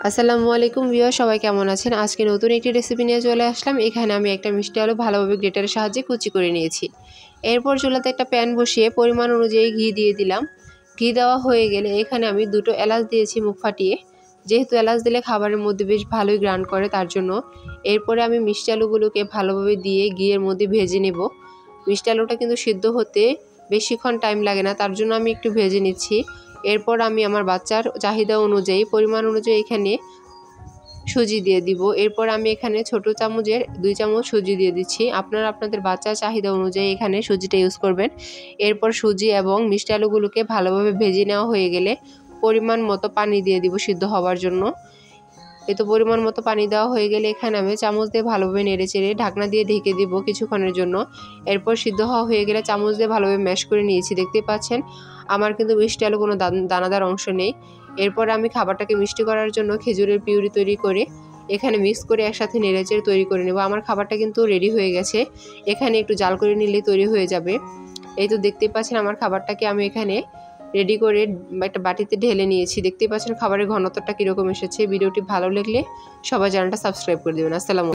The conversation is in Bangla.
আসসালামু আলাইকুম ভিউয়ার, সবাই কেমন আছেন? আজকে নতুন একটি রেসিপি নিয়ে চলে আসলাম। এখানে আমি একটা মিষ্টি আলু ভালোভাবে গ্রেটারের সাহায্যে কুচি করে নিয়েছি। এরপর চুলাতে একটা প্যান বসিয়ে পরিমাণ অনুযায়ী ঘি দিয়ে দিলাম। ঘি দেওয়া হয়ে গেলে এখানে আমি 2টো এলাচ দিয়েছি মুখ ফাটিয়ে, যেহেতু এলাচ দিলে খাবারের মধ্যে বেশ ভালোই গ্রান করে তার জন্য। এরপরে আমি মিষ্টি আলুগুলোকে ভালোভাবে দিয়ে ঘিয়ের মধ্যে ভেজে নেব। মিষ্টি আলুটা কিন্তু সিদ্ধ হতে বেশিক্ষণ টাইম লাগে না, তার জন্য আমি একটু ভেজে নিচ্ছি। এরপর আমি আমার বাচ্চার চাহিদা অনুযায়ী পরিমাণ অনুযায়ী এখানে সুজি দিয়ে দিব। এরপর আমি এখানে ছোট চামচের 2 চামচ সুজি দিয়ে দিচ্ছি। আপনারা আপনাদের বাচ্চার চাহিদা অনুযায়ী এখানে সুজিটা ইউজ করবেন। এরপর সুজি এবং মিষ্টি আলুগুলোকে ভালোভাবে ভেজে নেওয়া হয়ে গেলে পরিমাণ মতো পানি দিয়ে দিব সিদ্ধ হওয়ার জন্য। তো পরিমাণ মতো পানি দেওয়া হয়ে গেলে এখানে আমি চামচ দিয়ে ভালোভাবে নেড়েচেড়ে ঢাকনা দিয়ে ঢেকে দিব কিছুক্ষণের জন্য। এরপর সিদ্ধ হওয়া হয়ে গেলে চামচ দিয়ে ভালোভাবে ম্যাশ করে নিয়েছি। দেখতে পাচ্ছেন আমার কিন্তু মিষ্টি আলু কোনো দানাদার অংশ নেই। এরপর আমি খাবারটাকে মিষ্টি করার জন্য খেজুরের পিউরি তৈরি করে এখানে মিক্স করে একসাথে নেড়েচেড়ে তৈরি করে নেব। আমার খাবারটা কিন্তু রেডি হয়ে গেছে। এখানে একটু জাল করে নিলেই তৈরি হয়ে যাবে। এই তো দেখতেই পাচ্ছেন আমার খাবারটাকে আমি এখানে রেডি করে একটা বাটিতে ঢেলে নিয়েছি। দেখতেই পাচ্ছেন খাবারের ঘনত্বটা কীরকম এসেছে। ভিডিওটি ভালো লাগলে সবাই চ্যানেলটা সাবস্ক্রাইব করে দেবেন। আসসালামু